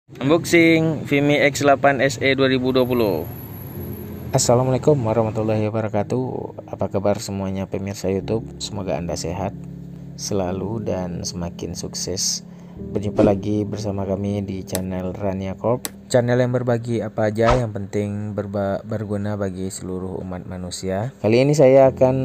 Unboxing Vimi X8 SE 2020. Assalamualaikum warahmatullahi wabarakatuh. Apa kabar semuanya pemirsa YouTube? Semoga Anda sehat selalu dan semakin sukses. Berjumpa lagi bersama kami di channel Rania Corp, channel yang berbagi apa aja yang penting berguna bagi seluruh umat manusia. Kali ini saya akan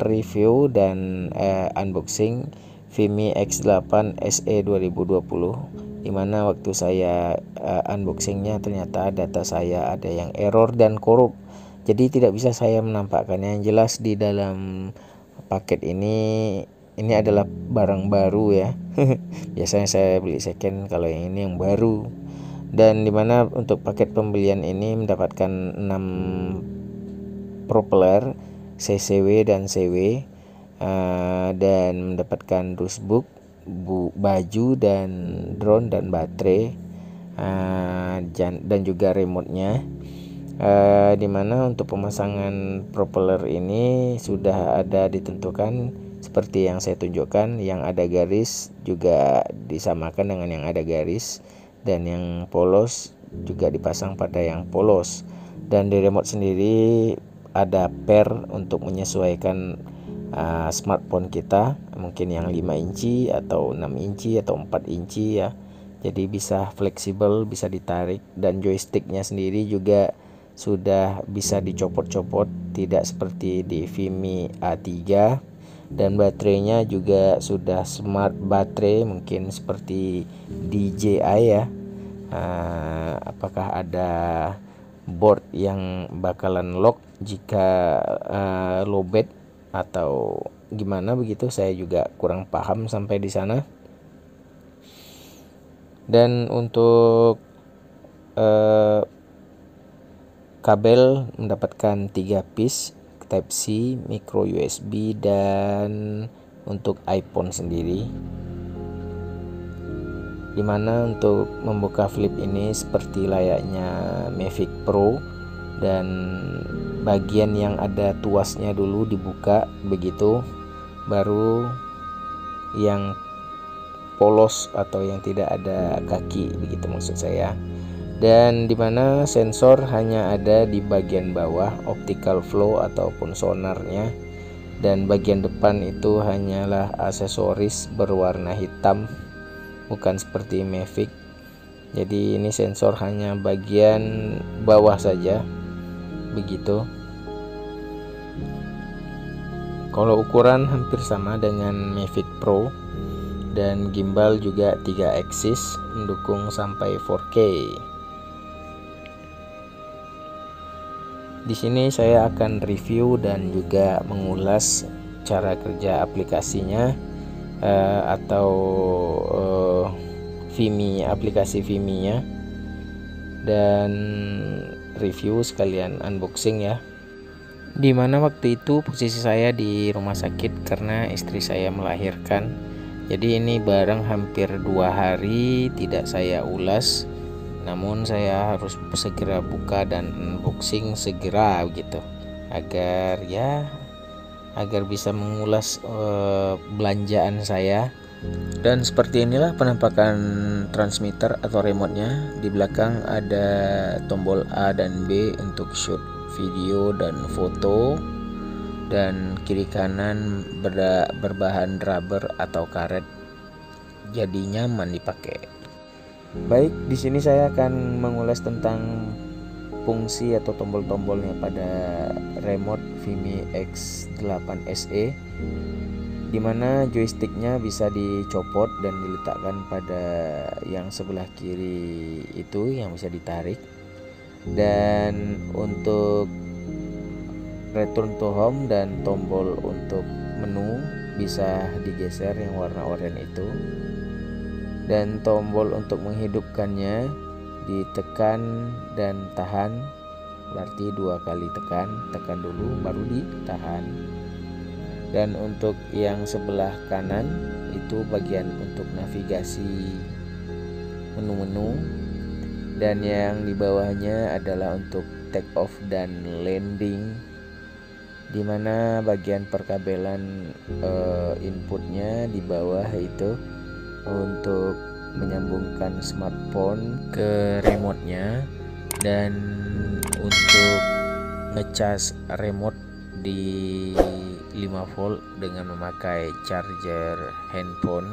review dan unboxing Vimi X8 SE 2020, dimana waktu saya unboxingnya ternyata data saya ada yang error dan korup, jadi tidak bisa saya menampakkannya. Yang jelas di dalam paket ini adalah barang baru ya. Biasanya saya beli second, kalau yang ini yang baru. Dan dimana untuk paket pembelian ini mendapatkan 6 propeller CCW dan CW, dan mendapatkan dusbook, baju dan drone dan baterai, dan juga remote-nya. Dimana untuk pemasangan propeller ini sudah ada ditentukan seperti yang saya tunjukkan. Yang ada garis juga disamakan dengan yang ada garis, dan yang polos juga dipasang pada yang polos. Dan di remote sendiri ada pair untuk menyesuaikan smartphone kita, mungkin yang 5 inci atau 6 inci atau 4 inci ya. Jadi bisa fleksibel, bisa ditarik, dan joysticknya sendiri juga sudah bisa dicopot-copot, tidak seperti di Vimi A3. Dan baterainya juga sudah smart baterai, mungkin seperti DJI ya. Apakah ada board yang bakalan lock jika lowbat atau gimana begitu, saya juga kurang paham sampai di sana. Dan untuk kabel mendapatkan 3 piece Type C, micro USB, dan untuk iPhone sendiri. Dimana untuk membuka flip ini seperti layaknya Mavic Pro, dan bagian yang ada tuasnya dulu dibuka begitu, baru yang polos atau yang tidak ada kaki begitu maksud saya. Dan dimana sensor hanya ada di bagian bawah, optical flow ataupun sonarnya, dan bagian depan itu hanyalah aksesoris berwarna hitam, bukan seperti Mavic. Jadi ini sensor hanya bagian bawah saja begitu. Kalau ukuran hampir sama dengan Mavic Pro, dan gimbal juga 3 axis mendukung sampai 4K. Di sini saya akan review dan juga mengulas cara kerja aplikasinya, atau Vimi, aplikasi Vimi-nya, dan review sekalian unboxing ya. Dimana waktu itu posisi saya di rumah sakit karena istri saya melahirkan. Jadi ini barang hampir 2 hari tidak saya ulas, namun saya harus segera buka dan unboxing segera gitu, agar bisa mengulas belanjaan saya. Dan seperti inilah penampakan transmitter atau remote-nya. Di belakang ada tombol A dan B untuk shoot video dan foto, dan kiri kanan berbahan rubber atau karet, jadi nyaman dipakai. Baik, di sini saya akan mengulas tentang fungsi atau tombol-tombolnya pada remote Vimi X8 SE, dimana joysticknya bisa dicopot dan diletakkan pada yang sebelah kiri itu yang bisa ditarik. Dan untuk return to home dan tombol untuk menu bisa digeser yang warna oranye itu. Dan tombol untuk menghidupkannya ditekan dan tahan, berarti 2 kali tekan dulu baru ditahan. Dan untuk yang sebelah kanan itu bagian untuk navigasi menu-menu, dan yang di bawahnya adalah untuk take off dan landing, dimana bagian perkabelan inputnya di bawah itu untuk menyambungkan smartphone ke remote-nya, dan untuk ngecas remote di 5 volt dengan memakai charger handphone.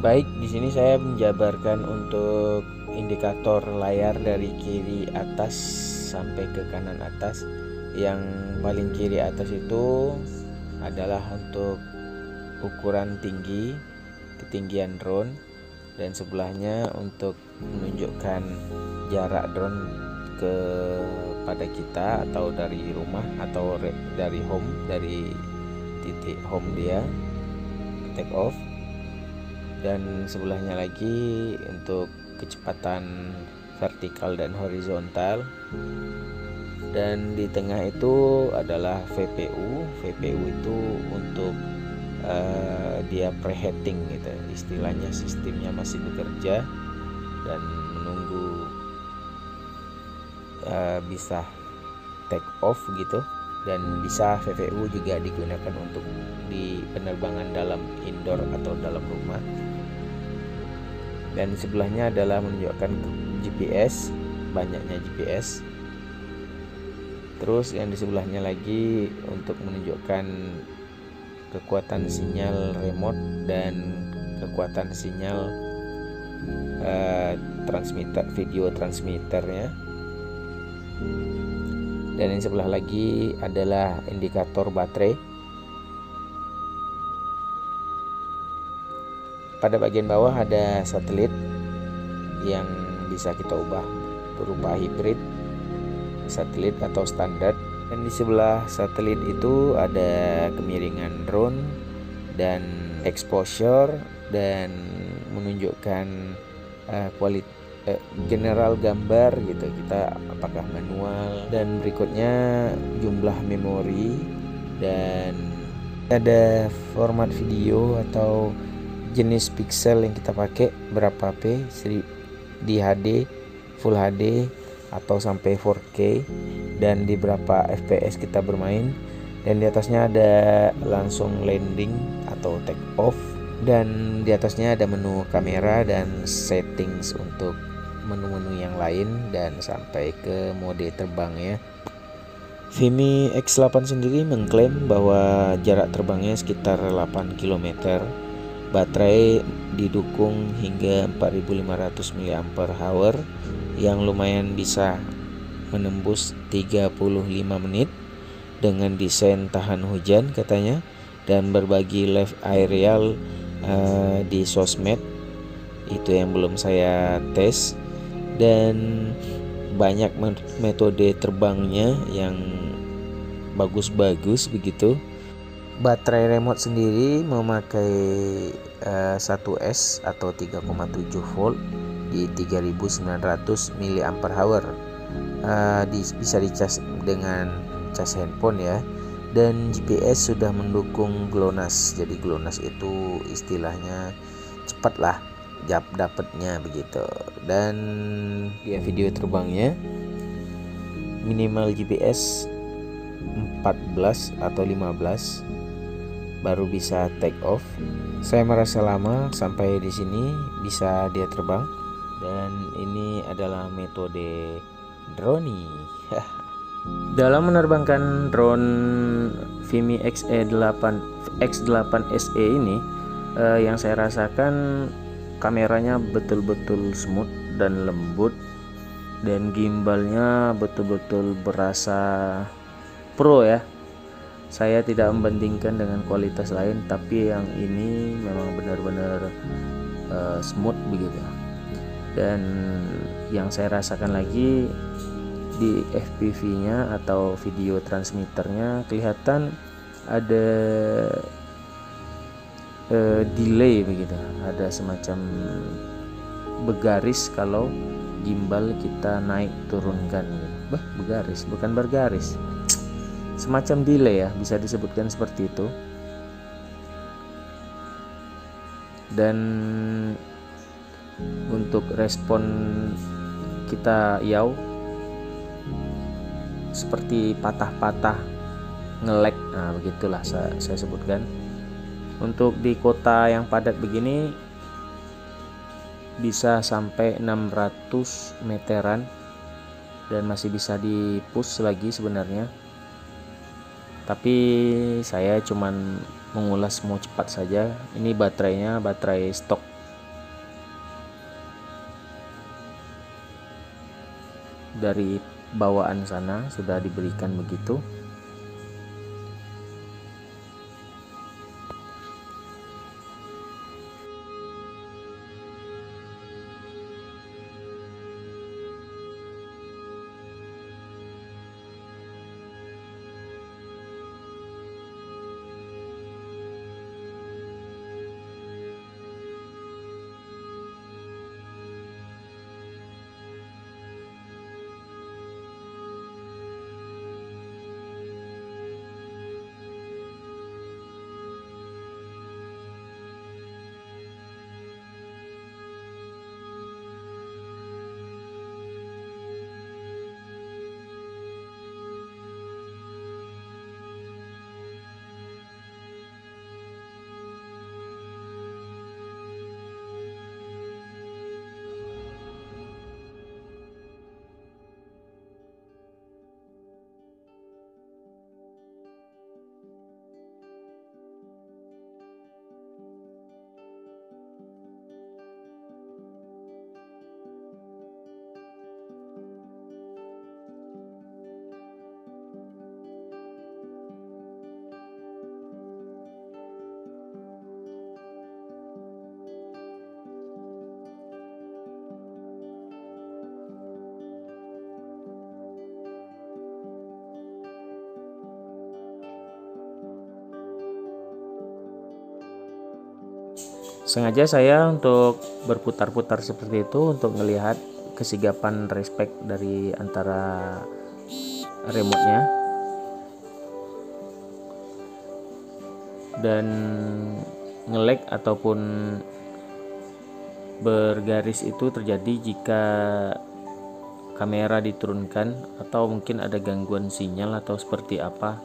Baik, di sini saya menjabarkan untuk indikator layar dari kiri atas sampai ke kanan atas. Yang paling kiri atas itu adalah untuk ukuran tinggi, ketinggian drone, dan sebelahnya untuk menunjukkan jarak drone kepada kita atau dari rumah atau dari home, dari titik home dia take off. Dan sebelahnya lagi untuk kecepatan vertikal dan horizontal, dan di tengah itu adalah VPU. VPU itu untuk dia preheating gitu, istilahnya sistemnya masih bekerja dan menunggu bisa take off gitu. Dan bisa VPU juga digunakan untuk di penerbangan dalam indoor atau dalam rumah. Dan sebelahnya adalah menunjukkan GPS, banyaknya GPS. Terus yang di sebelahnya lagi untuk menunjukkan kekuatan sinyal remote dan kekuatan sinyal transmitter, video transmitternya. Dan yang sebelah lagi adalah indikator baterai. Pada bagian bawah ada satelit yang bisa kita ubah berupa hybrid, satelit atau standar. Dan di sebelah satelit itu ada kemiringan drone dan exposure, dan menunjukkan general gambar gitu, kita apakah manual. Dan berikutnya jumlah memori, dan ada format video atau jenis pixel yang kita pakai, berapa p, di HD, Full HD atau sampai 4K, dan di berapa FPS kita bermain. Dan di atasnya ada langsung landing atau take off, dan di atasnya ada menu kamera dan settings untuk menu-menu yang lain, dan sampai ke mode terbangnya. Vimi X8 sendiri mengklaim bahwa jarak terbangnya sekitar 8 km. Baterai didukung hingga 4500 mAh yang lumayan bisa menembus 35 menit dengan desain tahan hujan katanya, dan berbagi live aerial di sosmed. Itu yang belum saya tes, dan banyak metode terbangnya yang bagus-bagus begitu. Baterai remote sendiri memakai 1S atau 3,7 volt di 3900 mAh. Bisa dicas dengan cas handphone ya. Dan GPS sudah mendukung GLONASS. Jadi GLONASS itu istilahnya cepat lah dapatnya begitu. Dan dia video terbangnya minimal GPS 14 atau 15 baru bisa take off. Saya merasa lama sampai di sini bisa dia terbang, dan ini adalah metode drone. Dalam menerbangkan drone Vimi X8 SE ini, yang saya rasakan kameranya betul-betul smooth dan lembut, dan gimbalnya betul-betul berasa pro ya. Saya tidak membandingkan dengan kualitas lain, tapi yang ini memang benar-benar smooth begitu. Dan yang saya rasakan lagi di FPV-nya atau video transmitternya kelihatan ada delay begitu, ada semacam bergaris kalau gimbal kita naik turunkan gitu. Bergaris, bukan bergaris, semacam delay ya, bisa disebutkan seperti itu. Dan untuk respon kita yaw seperti patah-patah, nge-lag, nah begitulah saya sebutkan. Untuk di kota yang padat begini bisa sampai 600 meteran dan masih bisa di push lagi sebenarnya, tapi saya cuman mengulas mau cepat saja. Ini baterainya baterai stok dari bawaan sana, sudah diberikan begitu. Sengaja saya untuk berputar-putar seperti itu untuk melihat kesigapan respect dari antara remote-nya, dan nge-lag ataupun bergaris itu terjadi jika kamera diturunkan, atau mungkin ada gangguan sinyal atau seperti apa,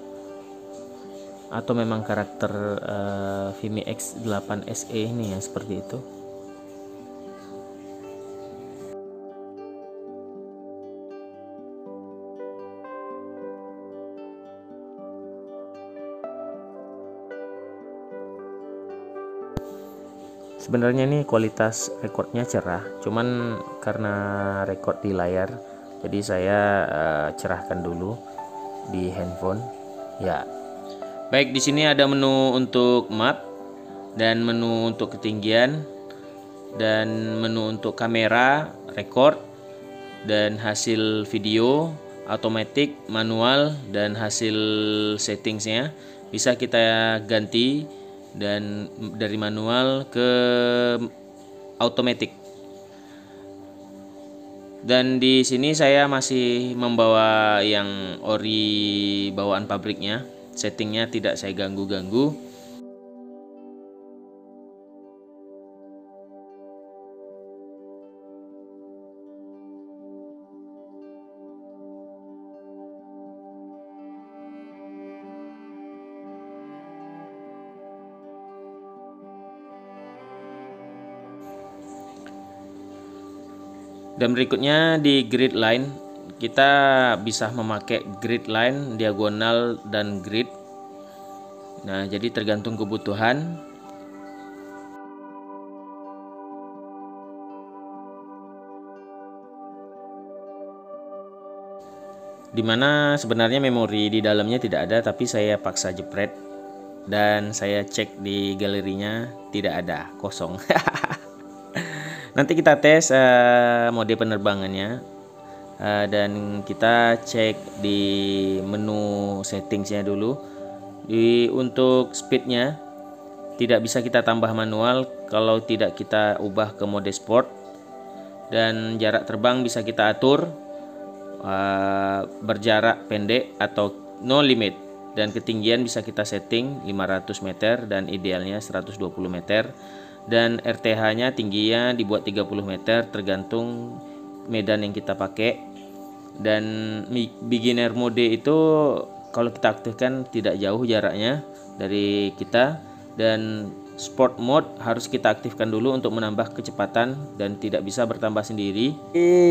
atau memang karakter Vimy X8 SE ini yang seperti itu. Sebenarnya ini kualitas recordnya cerah, cuman karena record di layar, jadi saya cerahkan dulu di handphone. Ya, baik, di sini ada menu untuk map dan menu untuk ketinggian dan menu untuk kamera, record dan hasil video, automatic, manual, dan hasil settingsnya bisa kita ganti dan dari manual ke automatic. Dan di sini saya masih membawa yang ori bawaan pabriknya. Settingnya tidak saya ganggu-ganggu. Dan berikutnya di grid line, kita bisa memakai grid line, diagonal, dan grid. Nah, jadi tergantung kebutuhan. Dimana sebenarnya memori di dalamnya tidak ada, tapi saya paksa jepret dan saya cek di galerinya tidak ada, kosong. Nanti kita tes mode penerbangannya, dan kita cek di menu settingsnya dulu. Untuk speednya tidak bisa kita tambah manual kalau tidak kita ubah ke mode sport, dan jarak terbang bisa kita atur berjarak pendek atau no limit, dan ketinggian bisa kita setting 500 meter dan idealnya 120 meter. Dan RTH-nya tingginya dibuat 30 meter tergantung medan yang kita pakai. Dan beginner mode itu kalau kita aktifkan tidak jauh jaraknya dari kita, dan Sport mode harus kita aktifkan dulu untuk menambah kecepatan dan tidak bisa bertambah sendiri.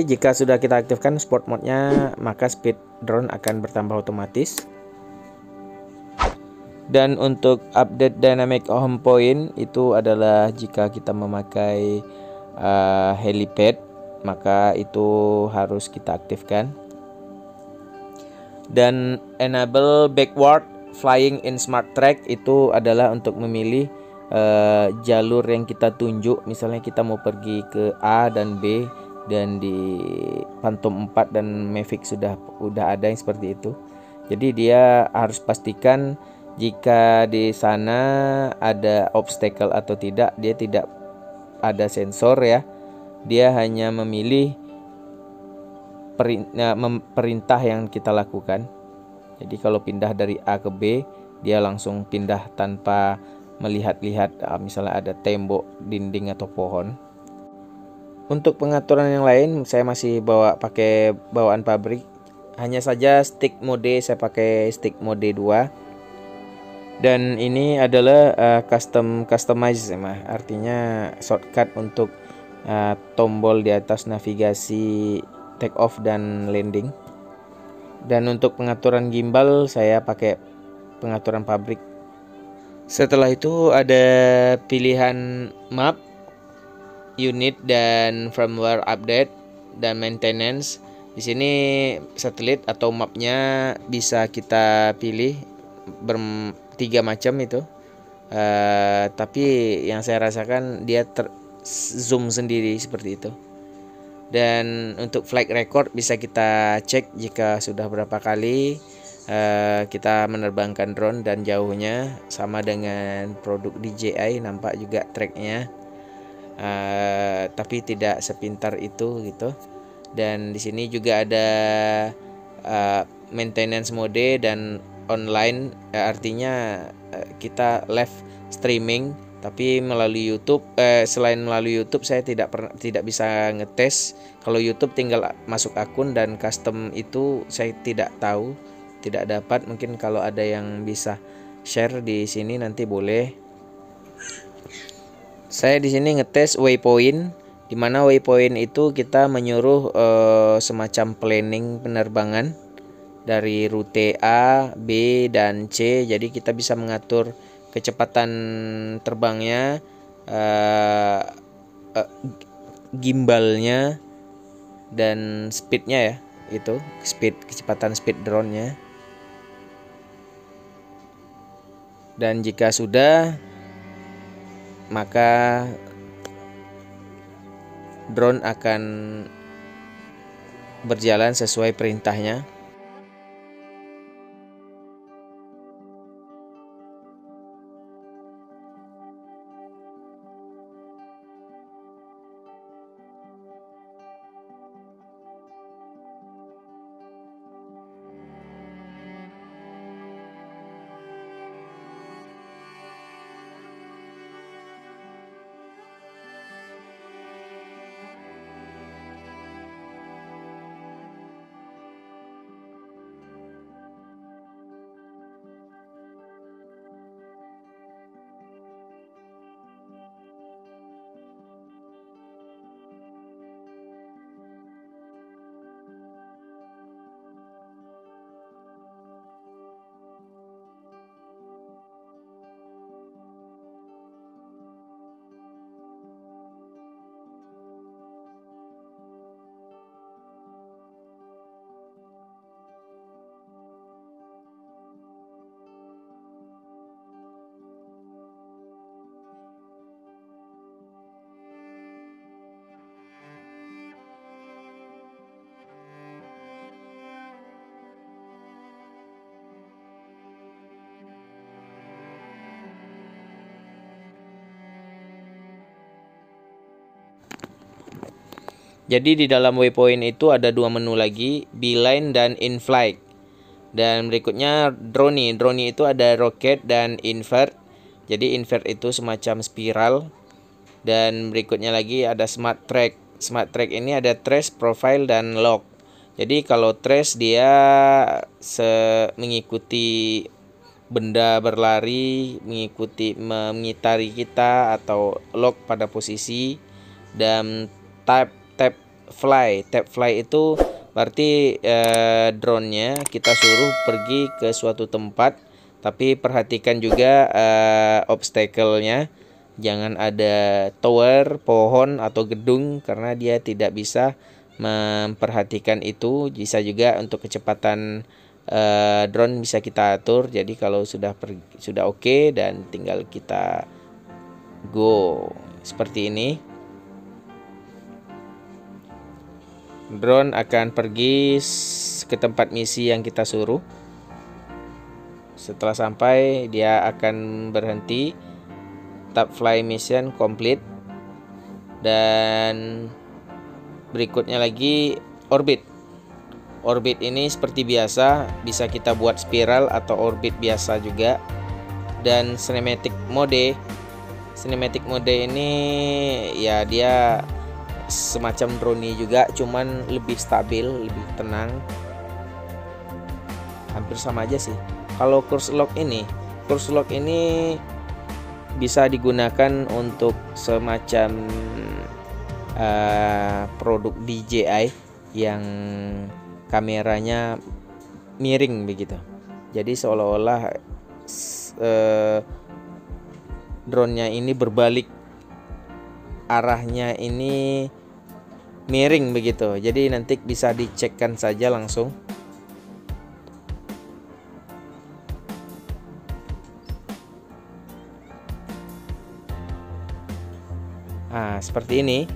Jika sudah kita aktifkan sport mode-nya, maka speed drone akan bertambah otomatis. Dan untuk update dynamic home point itu adalah jika kita memakai helipad, maka itu harus kita aktifkan. Dan enable backward flying in smart track itu adalah untuk memilih jalur yang kita tunjuk. Misalnya kita mau pergi ke A dan B, dan di Phantom 4 dan Mavic sudah ada yang seperti itu. Jadi dia harus pastikan jika di sana ada obstacle atau tidak. Dia tidak ada sensor ya, dia hanya memilih perintah yang kita lakukan. Jadi kalau pindah dari A ke B, dia langsung pindah tanpa melihat-lihat misalnya ada tembok, dinding atau pohon. Untuk pengaturan yang lain saya masih pakai bawaan pabrik. Hanya saja stick mode saya pakai stick mode 2. Dan ini adalah customize artinya shortcut untuk tombol di atas navigasi take off dan landing. Dan untuk pengaturan gimbal saya pakai pengaturan pabrik. Setelah itu ada pilihan map, unit, dan firmware update dan maintenance. Di sini satelit atau mapnya bisa kita pilih tiga macam itu. Tapi yang saya rasakan dia zoom sendiri seperti itu. Dan untuk flight record bisa kita cek jika sudah berapa kali kita menerbangkan drone dan jauhnya. Sama dengan produk DJI, nampak juga tracknya, tapi tidak sepintar itu gitu. Dan di sini juga ada maintenance mode dan online, artinya kita live streaming tapi melalui YouTube. Selain melalui YouTube saya tidak bisa ngetes. Kalau YouTube tinggal masuk akun, dan custom itu saya tidak tahu, tidak dapat. Mungkin kalau ada yang bisa share di sini nanti boleh. Saya di sini ngetes waypoint, di mana waypoint itu kita menyuruh semacam planning penerbangan dari rute A, B, dan C. Jadi kita bisa mengatur kecepatan terbangnya, gimbalnya, dan speednya ya, itu kecepatan speed drone-nya. Dan jika sudah, maka drone akan berjalan sesuai perintahnya. Jadi di dalam waypoint itu ada dua menu lagi, beeline dan in-flight. Dan berikutnya drone. Drone itu ada rocket dan invert. Jadi invert itu semacam spiral. Dan berikutnya lagi ada smart track. Smart track ini ada trace, profile, dan lock. Jadi kalau trace dia mengikuti benda berlari mengitari kita atau lock pada posisi. Dan tap fly itu berarti drone-nya kita suruh pergi ke suatu tempat, tapi perhatikan juga obstacle-nya, jangan ada tower, pohon atau gedung, karena dia tidak bisa memperhatikan itu. Bisa juga untuk kecepatan drone bisa kita atur. Jadi kalau sudah oke, dan tinggal kita go seperti ini, drone akan pergi ke tempat misi yang kita suruh. Setelah sampai, dia akan berhenti, tap fly mission complete. Dan berikutnya lagi orbit. Orbit ini seperti biasa, bisa kita buat spiral atau orbit biasa juga. Dan cinematic mode ini ya dia semacam drone juga, cuman lebih stabil, lebih tenang. Hampir sama aja sih. Kalau course lock ini bisa digunakan untuk semacam produk DJI yang kameranya miring begitu. Jadi seolah-olah drone-nya ini berbalik, arahnya ini miring begitu. Jadi nanti bisa dicekkan saja langsung. Nah, seperti ini.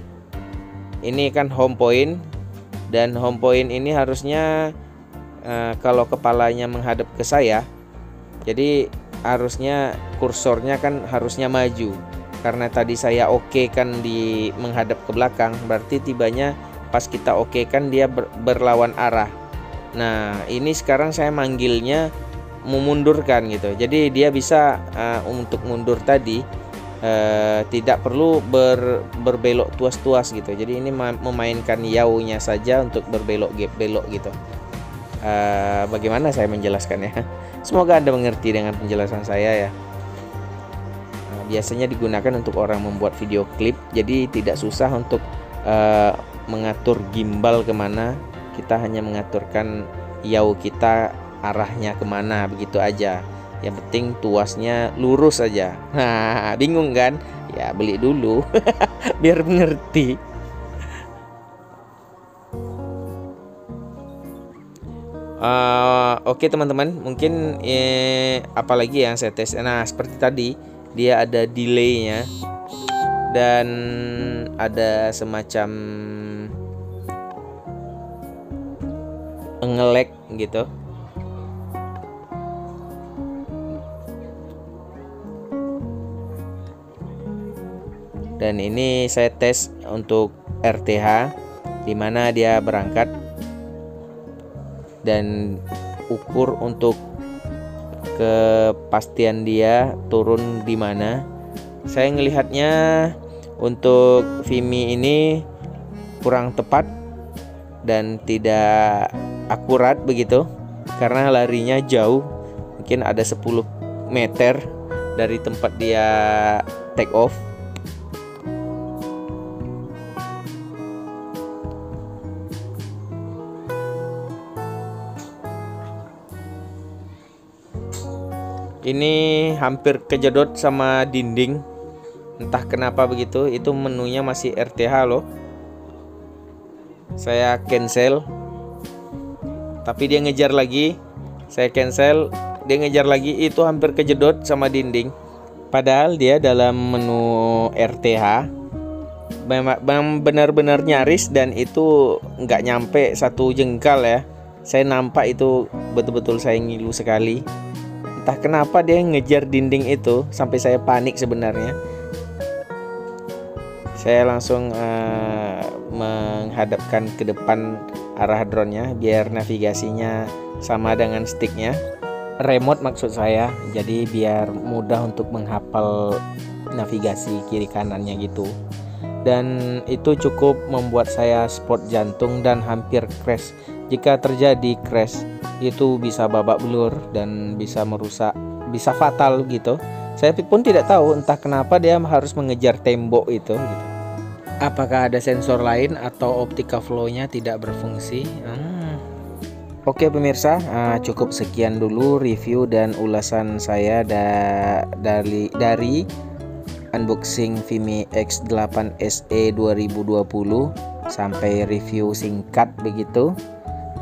Ini kan home point, dan home point ini harusnya kalau kepalanya menghadap ke saya, jadi harusnya kursornya kan harusnya maju. Karena tadi saya oke kan di menghadap ke belakang, berarti tibanya pas kita oke kan dia berlawan arah. Nah, ini sekarang saya manggilnya memundurkan gitu. Jadi dia bisa untuk mundur tadi tidak perlu berbelok tuas-tuas gitu. Jadi ini memainkan yaw-nya saja untuk belok gitu. Bagaimana saya menjelaskannya? Semoga Anda mengerti dengan penjelasan saya ya. Biasanya digunakan untuk orang membuat video klip, jadi tidak susah untuk mengatur gimbal kemana. Kita hanya mengaturkan yaw kita arahnya kemana, begitu aja. Yang penting tuasnya lurus aja. Nah, bingung kan? Ya beli dulu biar mengerti. Oke teman-teman, mungkin apalagi yang saya tes. Nah, seperti tadi dia ada delaynya dan ada semacam nge-lag gitu. Dan ini saya tes untuk RTH, dimana dia berangkat, dan ukur untuk kepastian dia turun di mana. Saya ngelihatnya untuk Vimy ini kurang tepat dan tidak akurat begitu, karena larinya jauh, mungkin ada 10 meter dari tempat dia take off. Ini hampir kejedot sama dinding, entah kenapa begitu. Itu menunya masih RTH loh. Saya cancel, tapi dia ngejar lagi. Saya cancel, dia ngejar lagi. Itu hampir kejedot sama dinding. Padahal dia dalam menu RTH memang benar-benar nyaris, dan itu nggak nyampe 1 jengkal ya. Saya nampak itu betul-betul saya ngilu sekali. Entah kenapa dia ngejar dinding itu sampai saya panik sebenarnya. Saya langsung menghadapkan ke depan arah drone-nya biar navigasinya sama dengan sticknya. Remote maksud saya. Jadi biar mudah untuk menghafal navigasi kiri kanannya gitu. Dan itu cukup membuat saya spot jantung dan hampir crash. Jika terjadi crash, itu bisa babak belur dan bisa merusak bisa fatal gitu. Saya pun tidak tahu entah kenapa dia harus mengejar tembok itu gitu. Apakah ada sensor lain atau optika flow-nya tidak berfungsi? Oke pemirsa, cukup sekian dulu review dan ulasan saya dari unboxing Vimy X8 SE 2020 sampai review singkat begitu.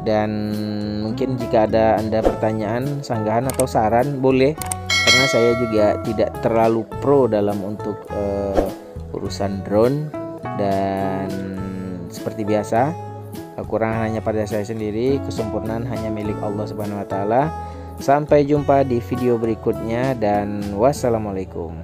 Dan mungkin jika ada Anda pertanyaan, sanggahan atau saran boleh, karena saya juga tidak terlalu pro dalam untuk urusan drone. Dan seperti biasa, kekurangan hanya pada saya sendiri, kesempurnaan hanya milik Allah Subhanahu wa taala. Sampai jumpa di video berikutnya dan wassalamualaikum.